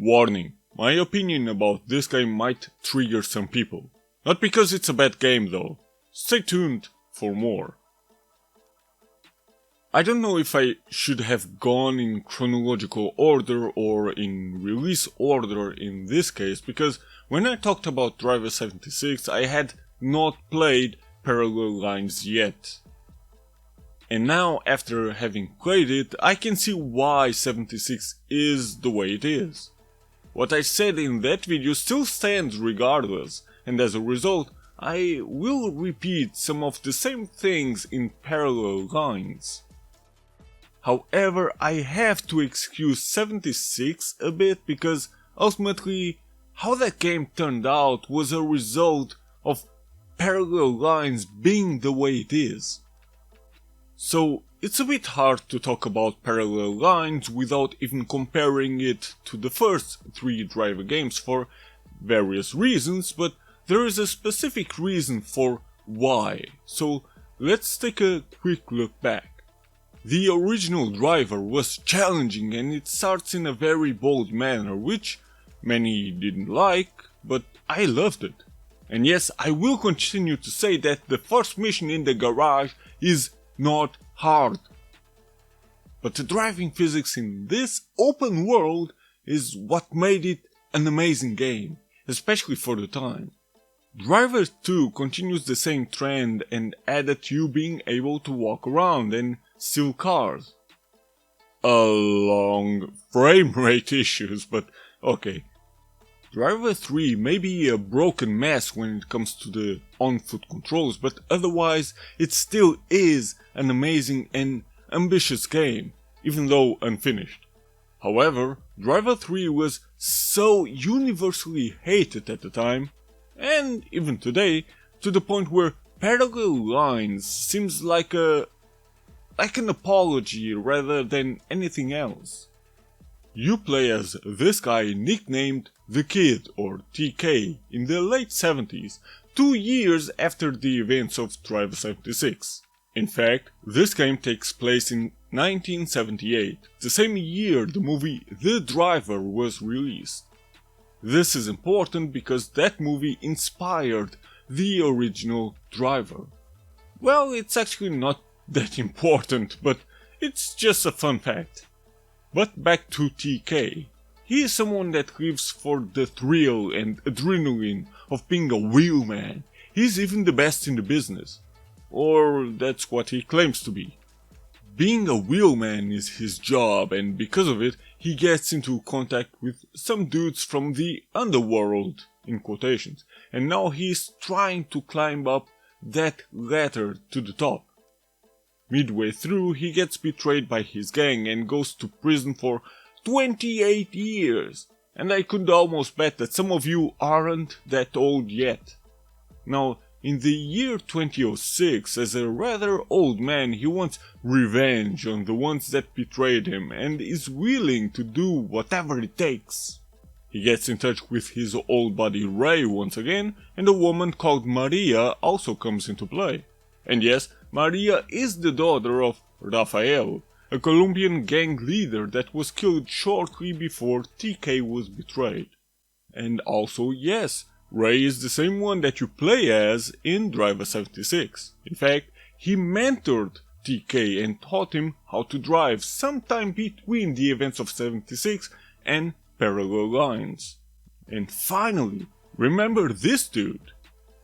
Warning, my opinion about this game might trigger some people. Not because it's a bad game though. Stay tuned for more. I don't know if I should have gone in chronological order or in release order in this case, because when I talked about Driver 76 I had not played Parallel Lines yet. And now, after having played it, I can see why 76 is the way it is. What I said in that video still stands regardless, and as a result, I will repeat some of the same things in Parallel Lines. However, I have to excuse 76 a bit because ultimately, how that game turned out was a result of Parallel Lines being the way it is. So it's a bit hard to talk about Parallel Lines without even comparing it to the first 3 Driver games for various reasons, but there is a specific reason for why, so let's take a quick look back. The original Driver was challenging and it starts in a very bold manner, which many didn't like, but I loved it. And yes, I will continue to say that the first mission in the garage is not hard. But the driving physics in this open world is what made it an amazing game, especially for the time. Driver 2 continues the same trend and added you being able to walk around and steal cars. Along frame rate issues, but okay. Driver 3 may be a broken mess when it comes to the on-foot controls, but otherwise it still is an amazing and ambitious game, even though unfinished. However, Driver 3 was so universally hated at the time, and even today, to the point where Parallel Lines seems like an apology rather than anything else. You play as this guy nicknamed The Kid, or TK, in the late 70s, 2 years after the events of Driver 76. In fact, this game takes place in 1978, the same year the movie The Driver was released. This is important because that movie inspired the original Driver. Well, it's actually not that important, but it's just a fun fact. But back to TK. He is someone that lives for the thrill and adrenaline of being a wheelman. He's even the best in the business. Or that's what he claims to be. Being a wheelman is his job, and because of it, he gets into contact with some dudes from the underworld, in quotations, and now he's trying to climb up that ladder to the top. Midway through, he gets betrayed by his gang and goes to prison for 28 years, and I could almost bet that some of you aren't that old yet. Now, in the year 2006, as a rather old man, he wants revenge on the ones that betrayed him and is willing to do whatever it takes. He gets in touch with his old buddy Ray once again, and a woman called Maria also comes into play. And yes, Maria is the daughter of Rafael, a Colombian gang leader that was killed shortly before TK was betrayed. And also, yes, Ray is the same one that you play as in Driver 76. In fact, he mentored TK and taught him how to drive sometime between the events of 76 and Parallel Lines. And finally, remember this dude.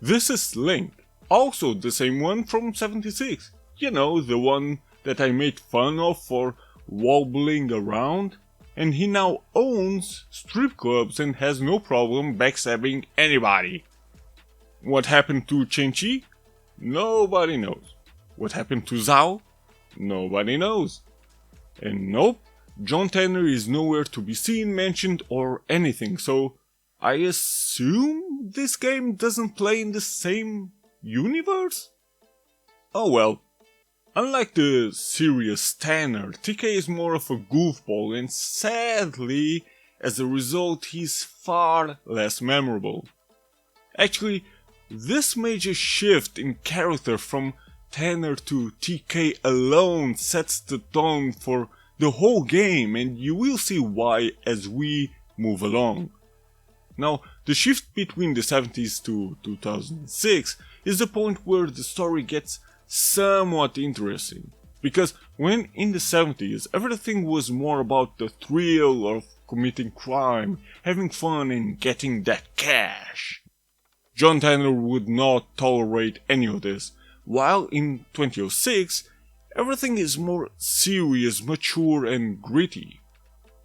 This is Link. Also the same one from 76, you know, the one that I made fun of for wobbling around, and he now owns strip clubs and has no problem backstabbing anybody. What happened to Chen-Chi? Nobody knows. What happened to Zhao? Nobody knows. And nope, John Tanner is nowhere to be seen, mentioned or anything, so I assume this game doesn't play in the same universe? Oh well. Unlike the serious Tanner, TK is more of a goofball and sadly, as a result, he's far less memorable. Actually, this major shift in character from Tanner to TK alone sets the tone for the whole game, and you will see why as we move along. Now, the shift between the 70s to 2006 is the point where the story gets somewhat interesting. Because when in the 70s everything was more about the thrill of committing crime, having fun and getting that cash, John Tanner would not tolerate any of this, while in 2006 everything is more serious, mature and gritty.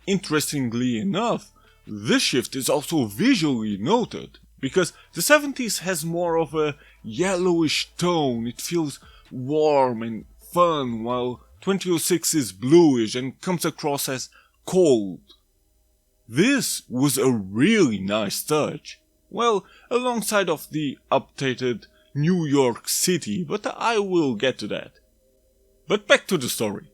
Interestingly enough, this shift is also visually noted, because the 70s has more of a yellowish tone, it feels warm and fun, while 2006 is bluish and comes across as cold. This was a really nice touch, well, alongside of the updated New York City, but I will get to that. But back to the story.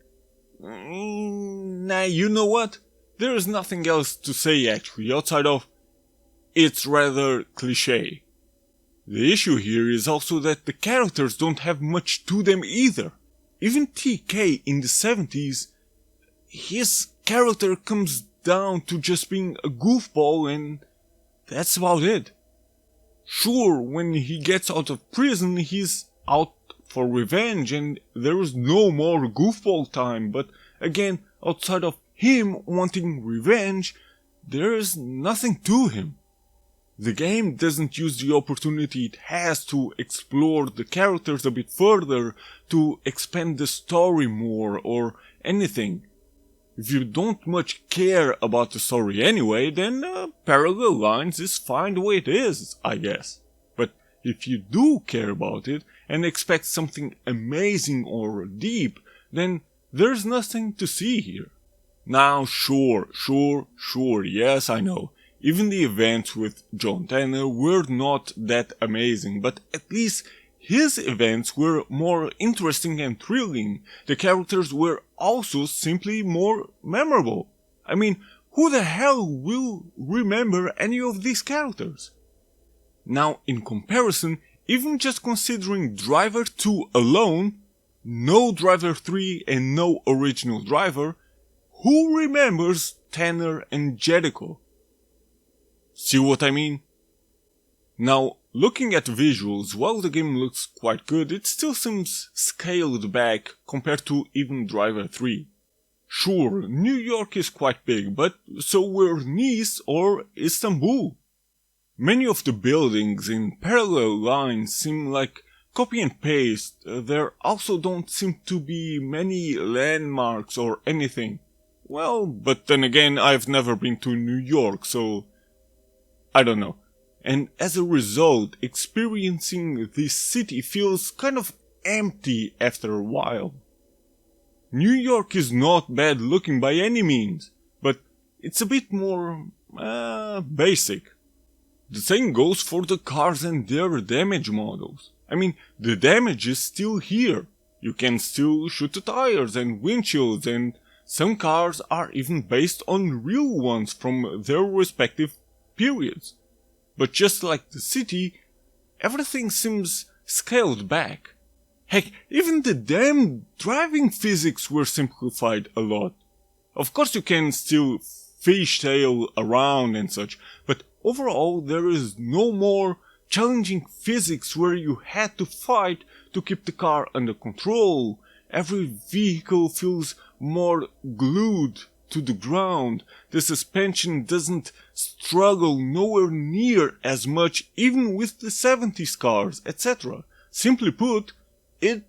Nah, you know what? There is nothing else to say actually, outside of it's rather cliché. The issue here is also that the characters don't have much to them either. Even TK in the 70s, his character comes down to just being a goofball and that's about it. Sure, when he gets out of prison, he's out for revenge and there is no more goofball time, but again, outside of him wanting revenge, there is nothing to him. The game doesn't use the opportunity it has to explore the characters a bit further, to expand the story more or anything. If you don't much care about the story anyway, then Parallel Lines is fine the way it is, I guess. But if you do care about it and expect something amazing or deep, then there's nothing to see here. Now sure, yes I know, even the events with John Tanner were not that amazing, but at least his events were more interesting and thrilling. The characters were also simply more memorable. I mean, who the hell will remember any of these characters? Now in comparison, even just considering Driver 2 alone, no Driver 3 and no original Driver, who remembers Tanner and Jericho? See what I mean? Now, looking at visuals, while the game looks quite good, it still seems scaled back compared to even Driver 3. Sure, New York is quite big, but so were Nice or Istanbul. Many of the buildings in Parallel Lines seem like copy and paste. There also don't seem to be many landmarks or anything. Well, but then again, I've never been to New York, so I don't know. And as a result, experiencing this city feels kind of empty after a while. New York is not bad looking by any means, but it's a bit more basic. The same goes for the cars and their damage models. I mean, the damage is still here. You can still shoot the tires and windshields, and some cars are even based on real ones from their respective periods. But just like the city, everything seems scaled back. Heck, even the damn driving physics were simplified a lot. Of course you can still fishtail around and such, but overall there is no more challenging physics where you had to fight to keep the car under control. Every vehicle feels more glued to the ground. The suspension doesn't struggle nowhere near as much even with the 70s cars, etc. Simply put, it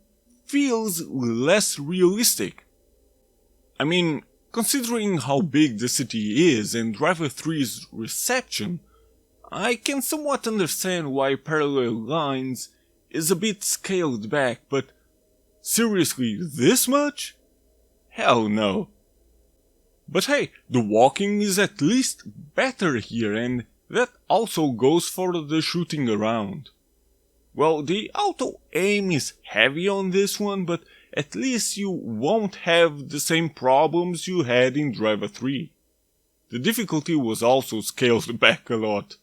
feels less realistic. I mean, considering how big the city is and Driver 3's reception, I can somewhat understand why Parallel Lines is a bit scaled back, but seriously, this much? Hell no. But hey, the walking is at least better here, and that also goes for the shooting around. Well, the auto aim is heavy on this one, but at least you won't have the same problems you had in Driver 3. The difficulty was also scaled back a lot.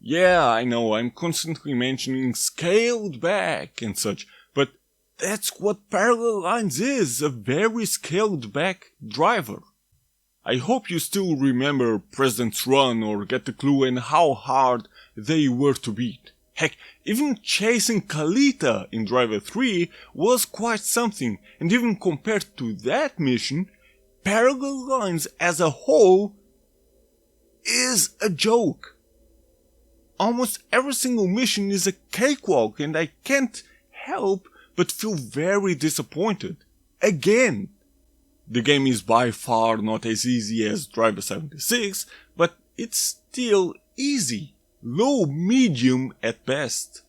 Yeah, I know, I'm constantly mentioning scaled back and such, but that's what Parallel Lines is, a very scaled back driver. I hope you still remember President's Run or get the clue and how hard they were to beat. Heck, even chasing Kalita in Driver 3 was quite something, and even compared to that mission, Parallel Lines as a whole is a joke. Almost every single mission is a cakewalk, and I can't help but feel very disappointed. Again. The game is by far not as easy as Driver 76, but it's still easy. Low medium at best.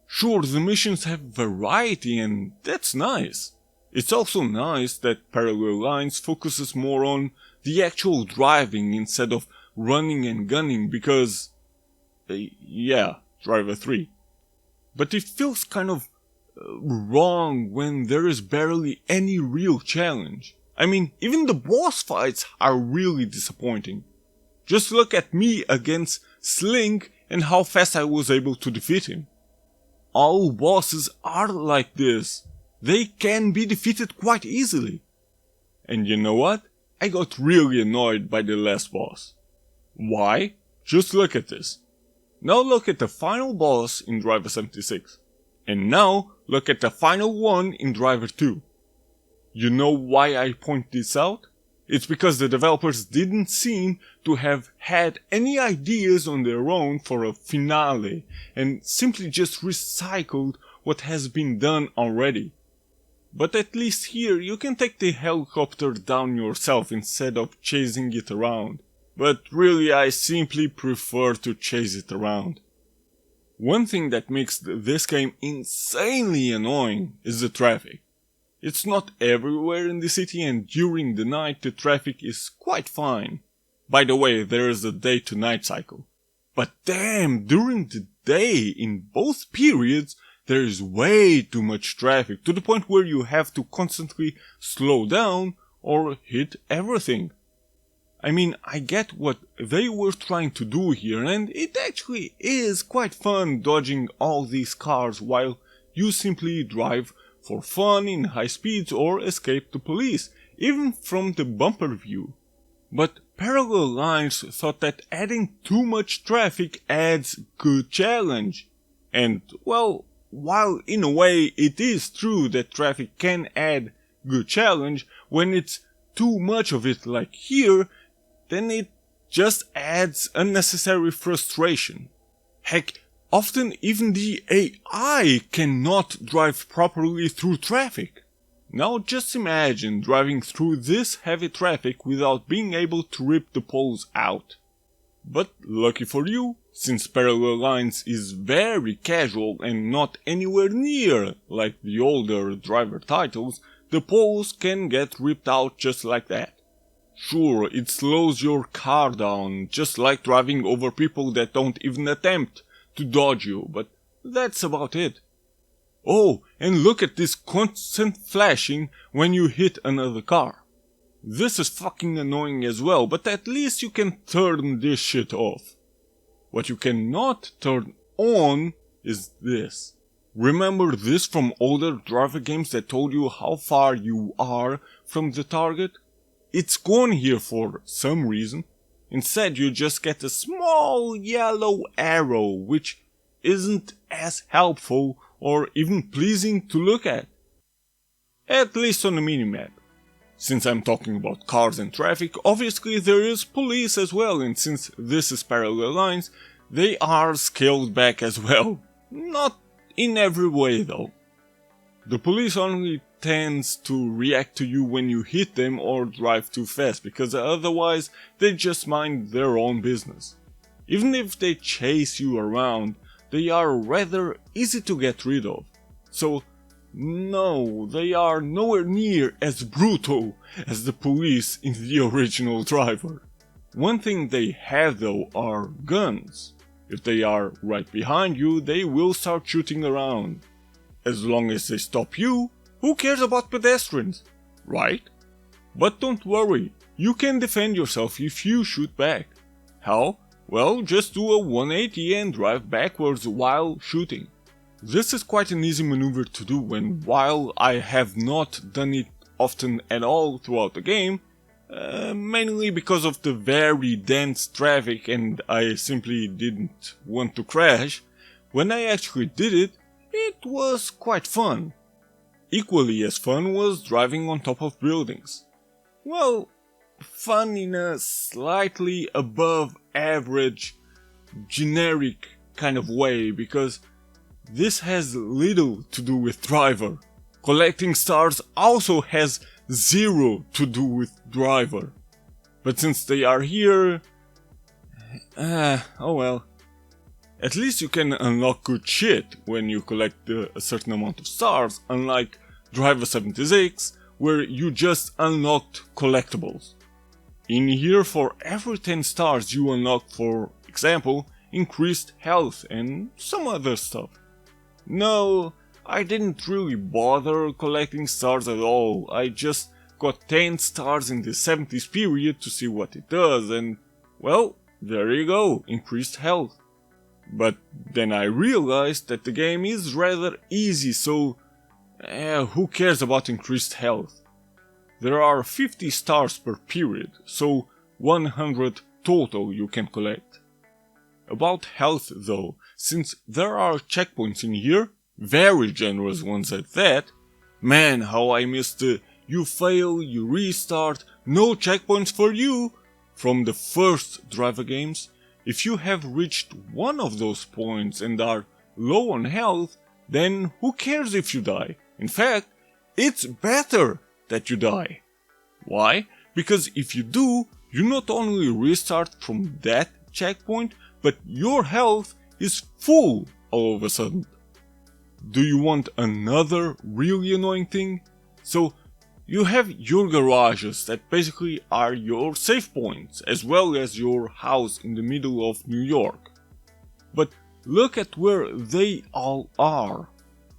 Sure, the missions have variety and that's nice. It's also nice that Parallel Lines focuses more on the actual driving instead of running and gunning because... yeah, Driver 3. But it feels kind of wrong when there is barely any real challenge. I mean, even the boss fights are really disappointing. Just look at me against Slink and how fast I was able to defeat him. All bosses are like this. They can be defeated quite easily. And you know what? I got really annoyed by the last boss. Why? Just look at this. Now look at the final boss in Driver 76. And now look at the final one in Driver 2. You know why I point this out? It's because the developers didn't seem to have had any ideas on their own for a finale and simply just recycled what has been done already. But at least here you can take the helicopter down yourself instead of chasing it around. But really I simply prefer to chase it around. One thing that makes this game insanely annoying is the traffic. It's not everywhere in the city and during the night the traffic is quite fine. By the way, there is a day to night cycle. But damn, during the day in both periods there is way too much traffic to the point where you have to constantly slow down or hit everything. I mean, I get what they were trying to do here and it actually is quite fun dodging all these cars while you simply drive for fun in high speeds or escape the police, even from the bumper view. But Parallel Lines thought that adding too much traffic adds good challenge. And, well, while in a way it is true that traffic can add good challenge, when it's too much of it like here, then it just adds unnecessary frustration. Heck, often even the AI cannot drive properly through traffic. Now just imagine driving through this heavy traffic without being able to rip the poles out. But lucky for you, since Parallel Lines is very casual and not anywhere near like the older driver titles, the poles can get ripped out just like that. Sure, it slows your car down, just like driving over people that don't even attempt to dodge you, but that's about it. Oh, and look at this constant flashing when you hit another car. This is fucking annoying as well, but at least you can turn this shit off. What you cannot turn on is this. Remember this from older driver games that told you how far you are from the target? It's gone here for some reason. Instead you just get a small yellow arrow which isn't as helpful or even pleasing to look at. At least on the minimap. Since I'm talking about cars and traffic, obviously there is police as well, and since this is Parallel Lines, they are scaled back as well. Not in every way though. The police only tends to react to you when you hit them or drive too fast, because otherwise they just mind their own business. Even if they chase you around, they are rather easy to get rid of. So no, they are nowhere near as brutal as the police in the original Driver. One thing they have though are guns. If they are right behind you, they will start shooting around. As long as they stop you, who cares about pedestrians, right? But don't worry, you can defend yourself if you shoot back. How? Well, just do a 180 and drive backwards while shooting. This is quite an easy maneuver to do, and while I have not done it often at all throughout the game, mainly because of the very dense traffic and I simply didn't want to crash. When I actually did it, it was quite fun. Equally as fun was driving on top of buildings. Well, fun in a slightly above average, generic kind of way, because this has little to do with driver. Collecting stars also has zero to do with driver. But since they are here, oh well. At least you can unlock good shit when you collect a certain amount of stars, unlike Driver 76, where you just unlocked collectibles. In here, for every 10 stars you unlock, for example, increased health and some other stuff. No, I didn't really bother collecting stars at all. I just got 10 stars in the 70s period to see what it does, and well, there you go, increased health. But then I realized that the game is rather easy, so who cares about increased health? There are 50 stars per period, so 100 total you can collect. About health though, since there are checkpoints in here, very generous ones at that, man, how I missed the you fail, you restart, no checkpoints for you from the first Driver games. If you have reached one of those points and are low on health, then who cares if you die? In fact, it's better that you die. Why? Because if you do, you not only restart from that checkpoint, but your health is full all of a sudden. Do you want another really annoying thing? So, you have your garages that basically are your save points, as well as your house in the middle of New York. But look at where they all are.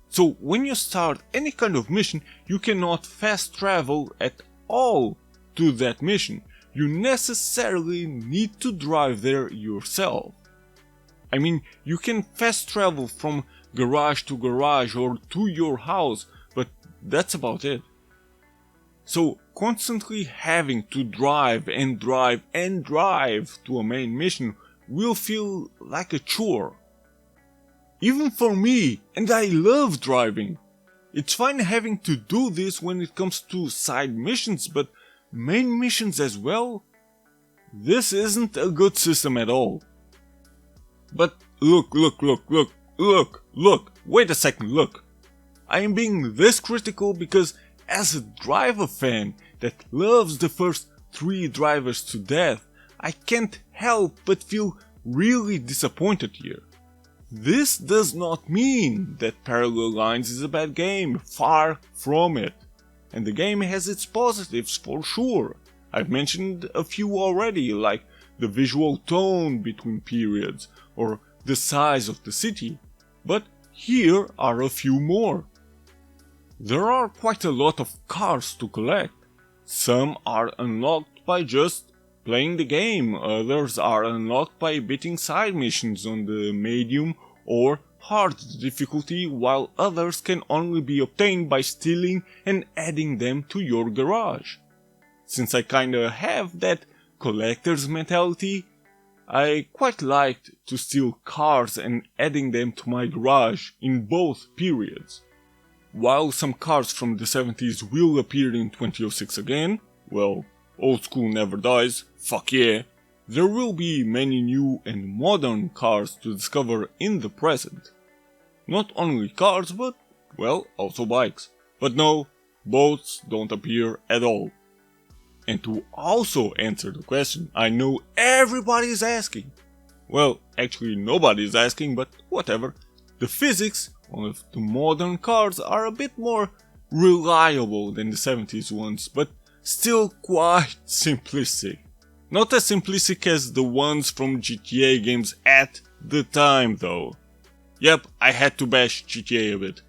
So when you start any kind of mission, you cannot fast travel at all to that mission. You necessarily need to drive there yourself. I mean, you can fast travel from garage to garage or to your house, but that's about it. So constantly having to drive and drive and drive to a main mission will feel like a chore. Even for me, and I love driving. It's fine having to do this when it comes to side missions, but main missions as well? This isn't a good system at all. But look, wait a second, look. I am being this critical because as a Driver fan that loves the first 3 drivers to death, I can't help but feel really disappointed here. This does not mean that Parallel Lines is a bad game, far from it. And the game has its positives for sure. I've mentioned a few already, like the visual tone between periods or the size of the city, but here are a few more. There are quite a lot of cars to collect. Some are unlocked by just playing the game, others are unlocked by beating side missions on the medium or hard difficulty, while others can only be obtained by stealing and adding them to your garage. Since I kinda have that collector's mentality, I quite liked to steal cars and adding them to my garage in both periods. While some cars from the 70s will appear in 2006 again, well, old school never dies, fuck yeah, there will be many new and modern cars to discover in the present. Not only cars, but, well, also bikes. But no, boats don't appear at all. And to also answer the question I know everybody is asking, well, actually nobody is asking, but whatever, the physics of the modern cars are a bit more reliable than the 70s ones, but still quite simplistic. Not as simplistic as the ones from GTA games at the time though. Yep, I had to bash GTA a bit.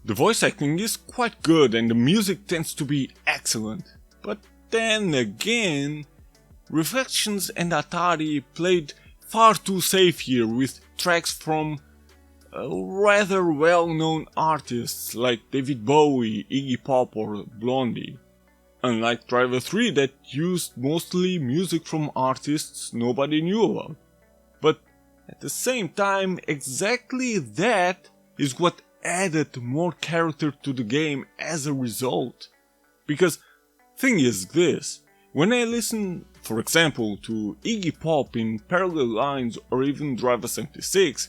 The voice acting is quite good and the music tends to be excellent, but then again, Reflections and Atari played far too safe here with tracks from rather well-known artists like David Bowie, Iggy Pop or Blondie. unlike Driver 3 that used mostly music from artists nobody knew about. But at the same time, exactly that is what added more character to the game as a result. Because thing is this, when I listen, for example, to Iggy Pop in Parallel Lines or even Driver 76,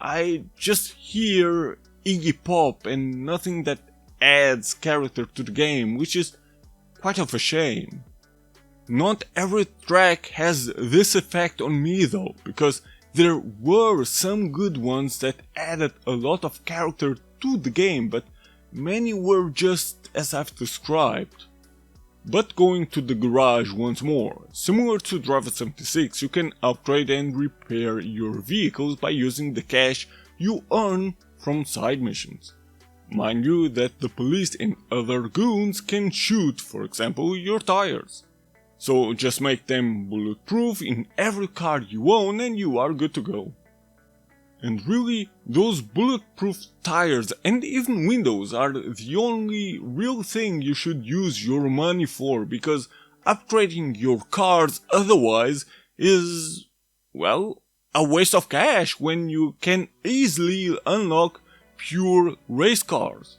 I just hear Iggy Pop and nothing that adds character to the game, which is quite of a shame. Not every track has this effect on me though, because there were some good ones that added a lot of character to the game, but many were just as I've described. But going to the garage once more, similar to Driver 76, you can upgrade and repair your vehicles by using the cash you earn from side missions. Mind you that the police and other goons can shoot, for example, your tires. So just make them bulletproof in every car you own and you are good to go. And really, those bulletproof tires and even windows are the only real thing you should use your money for, because upgrading your cars otherwise is, well, a waste of cash when you can easily unlock pure race cars.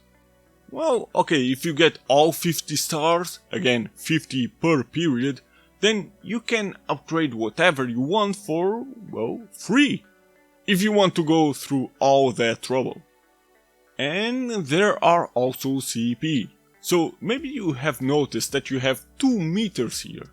Well, okay, if you get all 50 stars, again 50 per period, then you can upgrade whatever you want for, well, free. If you want to go through all that trouble. And there are also CP. So maybe you have noticed that you have two meters here.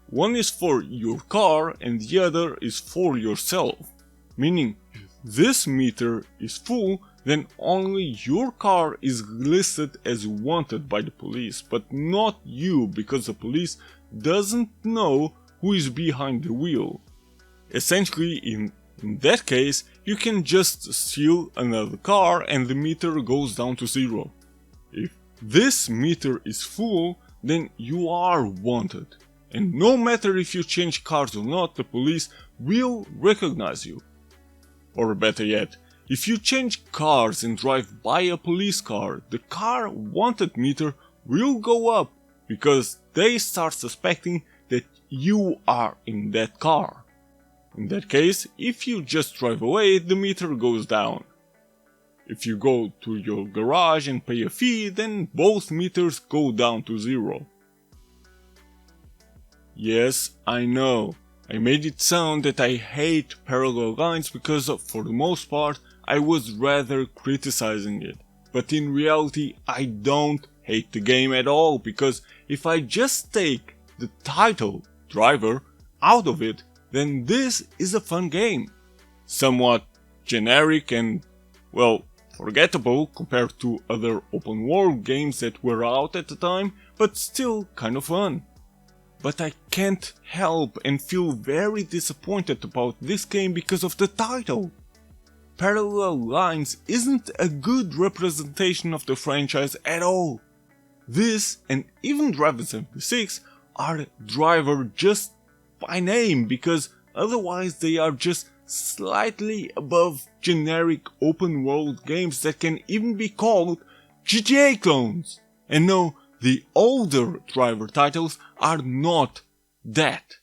One is for your car and the other is for yourself. Meaning, if this meter is full, then only your car is listed as wanted by the police, but not you, because the police doesn't know who is behind the wheel. Essentially, in that case, you can just steal another car and the meter goes down to 0. If this meter is full, then you are wanted. And no matter if you change cars or not, the police will recognize you. Or better yet, if you change cars and drive by a police car, the car wanted meter will go up, because they start suspecting that you are in that car. In that case, if you just drive away, the meter goes down. If you go to your garage and pay a fee, then both meters go down to 0. Yes, I know, I made it sound that I hate Parallel Lines because for the most part I was rather criticizing it. But in reality I don't hate the game at all, because if I just take the title, Driver, out of it, then this is a fun game. Somewhat generic and, well, forgettable compared to other open world games that were out at the time, but still kind of fun. But I can't help and feel very disappointed about this game because of the title. Parallel Lines isn't a good representation of the franchise at all. This and even Driver 76 are Driver just by name, because otherwise they are just slightly above generic open world games that can even be called GTA clones. And no, the older Driver titles are not that.